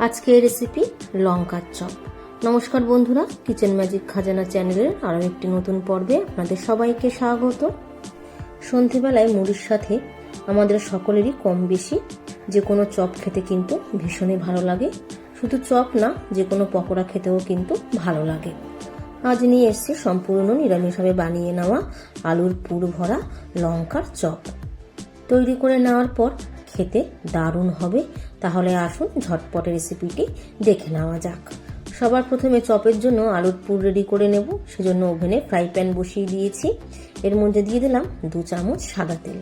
আজকে রেসিপি লঙ্কার চপ। নমস্কার বন্ধুরা, কিচেন ম্যাজিক খাজানা চ্যানেলের আরও একটি নতুন পর্বে আপনাদের সবাইকে স্বাগত। সন্ধেবেলায় মুড়ির সাথে আমাদের সকলেরই কম বেশি যে কোনো চপ খেতে কিন্তু ভীষণই ভালো লাগে। শুধু চপ না, যে কোনো পকোড়া খেতেও কিন্তু ভালো লাগে। আজ নিয়ে এসেছি সম্পূর্ণ নিরামিষভাবে বানিয়ে নেওয়া আলুর পুর ভরা লঙ্কার চপ। তৈরি করে নেওয়ার পর খেতে দারুণ হবে। তাহলে আসুন ঝটপট রেসিপিটি দেখে নেওয়া যাক। সবার প্রথমে চপের জন্য আলুর পুর রেডি করে নেব। সেজন্য ওভেনে ফ্রাই প্যান বসিয়ে দিয়েছি। এর মধ্যে দিয়ে দিলাম 2 চামচ সাদা তেল।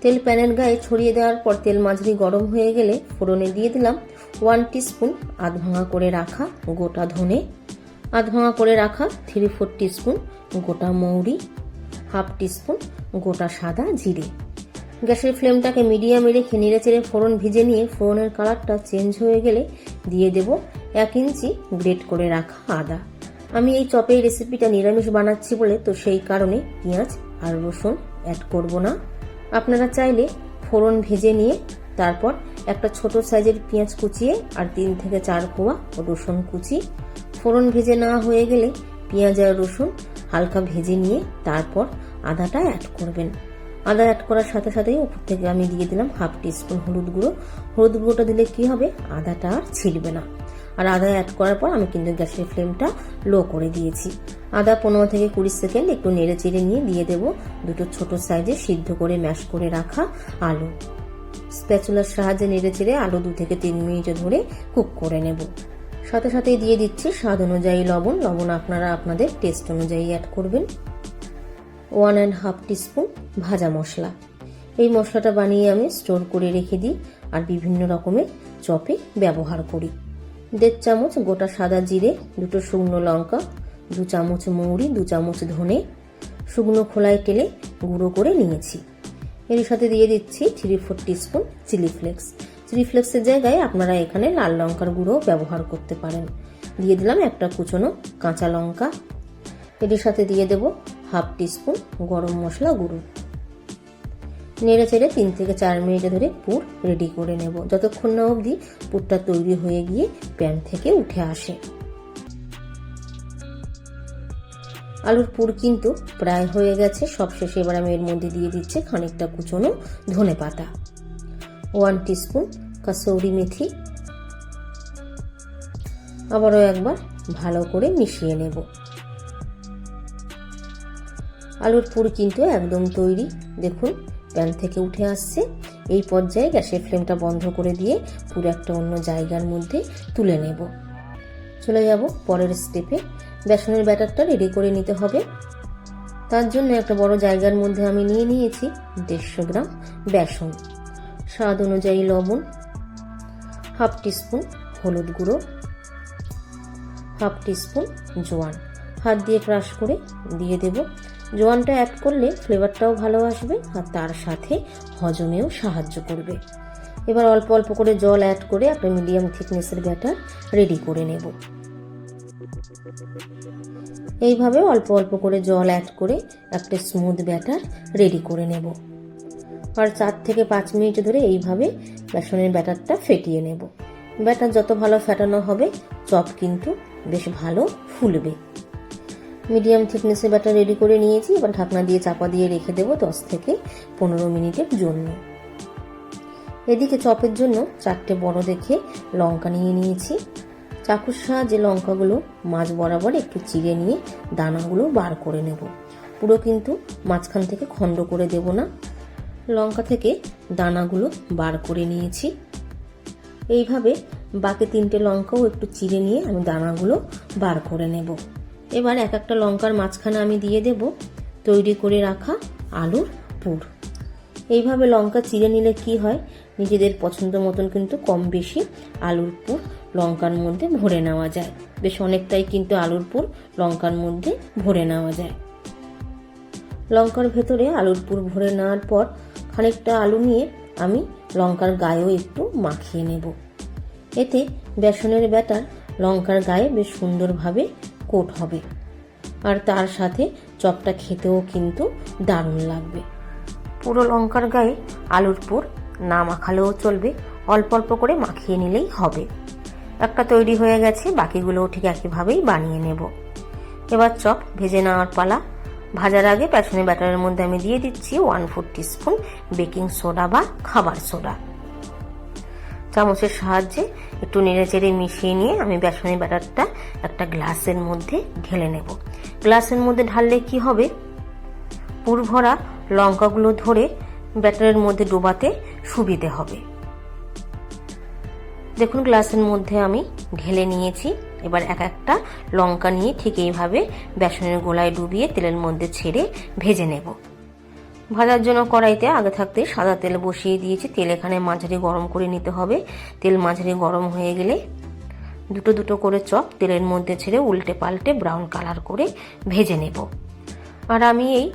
তেল প্যানের গায়ে ছড়িয়ে দেওয়ার পর তেল মাঝারি গরম হয়ে গেলে ফোড়নে দিয়ে দিলাম 1 টিস্পুন আধ ভাঙা করে রাখা গোটা ধনে, আধ ভাঙা করে রাখা 3/4 টিস্পুন গোটা মৌরি, হাফ টিস্পুন গোটা সাদা জিরে। গ্যাসের ফ্লেমটাকে মিডিয়ামে রেখে নেড়েচেড়ে ফোড়ন ভিজে নিয়ে ফোড়নের কালারটা চেঞ্জ হয়ে গেলে দিয়ে দেব 1 ইঞ্চি গ্রেট করে রাখা আদা। আমি এই চপের রেসিপিটা নিরামিষ বানাচ্ছি বলে তো সেই কারণে পেঁয়াজ আর রসুন অ্যাড করব না। আপনারা চাইলে ফোড়ন ভেজে নিয়ে তারপর একটা ছোট সাইজের পেঁয়াজ কুচিয়ে আর 3 থেকে 4 কোয়া রসুন কুচি, ফোড়ন ভেজে নেওয়া হয়ে গেলে পেঁয়াজ আর রসুন হালকা ভেজে নিয়ে তারপর আদাটা অ্যাড করবেন। আদা অ্যাড করার সাথে সাথেই উপর থেকে আমি দিয়ে দিলাম হাফ টিস্পুন হলুদ গুঁড়ো। হলুদ গুঁড়োটা দিলে কি হবে, আদাটা আর ছিটবে না। আর আদা অ্যাড করার পর আমি কিন্তু গ্যাসের ফ্লেমটা লো করে দিয়েছি। আদা 15 থেকে 20 সেকেন্ড একটু নেড়ে চেড়ে নিয়ে দিয়ে দেবো 2 ছোট সাইজে সিদ্ধ করে ম্যাশ করে রাখা আলু। স্প্যাচুলার সাহায্যে নেড়ে চেড়ে আলু 2 থেকে 3 মিনিট ধরে কুক করে নেব। সাথে সাথেই দিয়ে দিচ্ছি স্বাদ অনুযায়ী লবণ। লবণ আপনারা আপনাদের টেস্ট অনুযায়ী অ্যাড করবেন। 1.5 টিস্পুন ভাজা মশলা। এই মশলাটা বানিয়ে আমি স্টোর করে রেখে দিই আর বিভিন্ন রকমের চপে ব্যবহার করি। 1.5 চামচ গোটা সাদা জিরে, 2 শুকনো লঙ্কা, 2 চামচ মৌরি, 2 চামচ ধনে শুকনো খোলায় তেলে গুঁড়ো করে নিয়েছি। এর সাথে দিয়ে দিচ্ছি 3/4 টিস্পুন চিলি ফ্লেক্স। চিলি ফ্লেক্সের জায়গায় আপনারা এখানে লাল লঙ্কার গুঁড়ো ব্যবহার করতে পারেন। দিয়ে দিলাম একটা কুচনো কাঁচা লঙ্কা। এর সাথে দিয়ে দেব হাফ টিস্পুন গরম মশলা গুঁড়ো। নেড়ে চেড়ে 3 থেকে 4 মিনিট ধরে পুর রেডি করে নেব, যতক্ষণ না অবধি পুরটা তৈরি হয়ে গিয়ে প্যান থেকে উঠে আসে। আলুর পুর কিন্তু প্রায় হয়ে গেছে। সবশেষে এবার আমি এর মধ্যে দিয়ে দিচ্ছি খানিকটা কুচনো ধনে পাতা, 1 টিস্পুন কাসৌরি মেথি। আবারও একবার ভালো করে মিশিয়ে নেব। আলুর পুর কিন্তু একদম তৈরি। দেখুন প্যান থেকে উঠে আসছে। এই পর্যায়ে গ্যাসের ফ্লেমটা বন্ধ করে দিয়ে পুরো একটা অন্য জায়গার মধ্যে তুলে নেব। চলে যাব পরের স্টেপে। বেসনের ব্যাটারটা রেডি করে নিতে হবে। তার জন্য একটা বড় জায়গার মধ্যে আমি নিয়ে নিয়েছি 150 গ্রাম বেসন, স্বাদ অনুযায়ী লবণ, হাফ টিস্পুন হলুদ গুঁড়ো, হাফ টিস্পুন জোয়ান। হাত দিয়ে ক্রাশ করে দিয়ে দেব। জোয়ানটা অ্যাড করলে ফ্লেভারটাও ভালো আসবে আর তার সাথে হজমেও সাহায্য করবে। এবার অল্প অল্প করে জল অ্যাড করে একটা মিডিয়াম থিকনেসের ব্যাটার রেডি করে নেব। এইভাবে অল্প অল্প করে জল অ্যাড করে একটা স্মুথ ব্যাটার রেডি করে নেব। আর 4 থেকে 5 মিনিট ধরে এইভাবে বেসনের ব্যাটারটা ফেটিয়ে নেব। ব্যাটার যত ভালো ফেটানো হবে চপ কিন্তু বেশ ভালো ফুলবে। মিডিয়াম থিকনেসের ব্যাটার রেডি করে নিয়েছি। এবার ঢাকনা দিয়ে চাপা দিয়ে রেখে দেবো 10 থেকে 15 মিনিটের জন্য। এদিকে চপের জন্য 4টে বড় দেখে লঙ্কা নিয়ে নিয়েছি। চাকুর সাহায্যে লঙ্কাগুলো মাঝ বরাবর একটু চিড়ে নিয়ে দানাগুলো বার করে নেব। পুরো কিন্তু মাঝখান থেকে খণ্ড করে দেব না। লঙ্কা থেকে দানাগুলো বার করে নিয়েছি। এইভাবে বাকি 3টে লঙ্কাও একটু চিড়ে নিয়ে আমি দানাগুলো বার করে নেব। এবার এক একটা লঙ্কার মাঝখানে আমি দিয়ে দেব তৈরি করে রাখা আলুর পুর। এইভাবে লঙ্কা চিড়ে নিলে কি হয়, নিজেদের পছন্দ মতন কিন্তু কম বেশি আলুর পুর লঙ্কার মধ্যে ভরে নেওয়া যায়। বেশ অনেকটাই কিন্তু আলুর পুর লঙ্কার মধ্যে ভরে নেওয়া যায়। লঙ্কার ভেতরে আলুর পুর ভরে নেওয়ার পর খানিকটা আলু নিয়ে আমি লঙ্কার গায়েও একটু মাখিয়ে নেব। এতে বেসনের ব্যাটার লঙ্কার গায়ে বেশ সুন্দরভাবে কোট হবে আর তার সাথে চপটা খেতেও কিন্তু দারুণ লাগবে। পুরো লঙ্কার গায়ে আলুর পুর না মাখালেও চলবে, অল্প অল্প করে মাখিয়ে নিলেই হবে। একটা তৈরি হয়ে গেছে, বাকিগুলোও ঠিক একইভাবেই বানিয়ে নেব। এবার চপ ভেজে নেওয়ার পালা। ভাজার আগে বেসনের ব্যাটারের মধ্যে আমি দিয়ে দিচ্ছি 1/4 টিস্পুন বেকিং সোডা বা খাবার সোডা। চামচের সাহায্যে একটু নেড়েচেড়ে মিশিয়ে নিয়ে আমি বেসনের ব্যাটারটা একটা গ্লাসের মধ্যে ঢেলে নেব। গ্লাসের মধ্যে ঢাললে কি হবে, পুর ভরা লঙ্কাগুলো ধরে ব্যাটারের মধ্যে ডোবাতে সুবিধে হবে। দেখুন গ্লাসের মধ্যে আমি ঢেলে নিয়েছি। এবার এক একটা লঙ্কা নিয়ে ঠিক এইভাবে বেসনের গোলায় ডুবিয়ে তেলের মধ্যে ছেড়ে ভেজে নেব। ভাজার জন্য কড়াইতে আগে থাকতে সাদা তেল বসিয়ে দিয়েছি। তেল এখানে মাঝারি গরম করে নিতে হবে। তেল মাঝারি গরম হয়ে গেলে দুটো দুটো করে চপ তেলের মধ্যে ছেড়ে উল্টে পাল্টে ব্রাউন কালার করে ভেজে নেব। আর আমি এই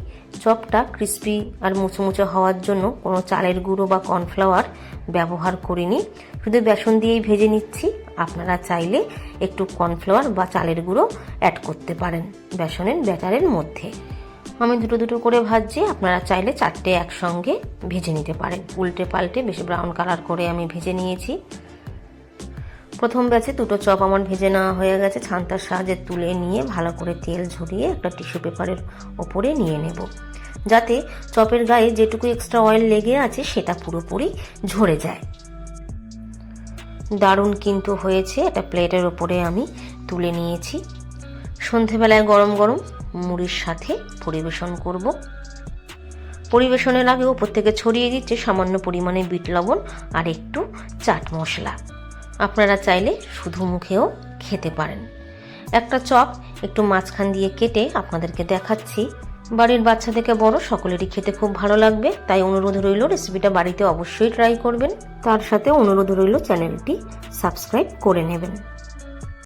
চপটা ক্রিস্পি আর মুচমুচে হওয়ার জন্য কোনো চালের গুঁড়ো বা কর্নফ্লাওয়ার ব্যবহার করিনি, শুধু বেসন দিয়েই ভেজে নিচ্ছি। আপনারা চাইলে একটু কর্নফ্লাওয়ার বা চালের গুঁড়ো অ্যাড করতে পারেন বেসনের ব্যাটারের মধ্যে। আমি দুটো দুটো করে ভাজছি, আপনারা চাইলে চারটে একসঙ্গে ভেজে নিতে পারেন। উল্টে পাল্টে বেশ ব্রাউন কালার করে আমি ভেজে নিয়েছি। প্রথম ব্যাচে দুটো চপ আমার ভেজে নেওয়া হয়ে গেছে। ছান্তার সাহায্যে তুলে নিয়ে ভালো করে তেল ঝরিয়ে একটা টিস্যু পেপারের ওপরে নিয়ে নেব, যাতে চপের গায়ে যেটুকু এক্সট্রা অয়েল লেগে আছে সেটা পুরোপুরি ঝরে যায়। দারুণ কিন্তু হয়েছে। একটা প্লেটের ওপরে আমি তুলে নিয়েছি। সন্ধেবেলায় গরম গরম মুড়ির সাথে পরিবেশন করব। পরিবেশনের আগে ওপর থেকে ছড়িয়ে দিচ্ছে সামান্য পরিমাণে বিট লবণ আর একটু চাট মশলা। আপনারা চাইলে শুধু মুখেও খেতে পারেন। একটা চপ একটু মাঝখান দিয়ে কেটে আপনাদেরকে দেখাচ্ছি। বাড়ির বাচ্চা থেকে বড় সকলেরই খেতে খুব ভালো লাগবে, তাই অনুরোধ রইল রেসিপিটা বাড়িতে অবশ্যই ট্রাই করবেন। তার সাথে অনুরোধ রইল চ্যানেলটি সাবস্ক্রাইব করে নেবেন।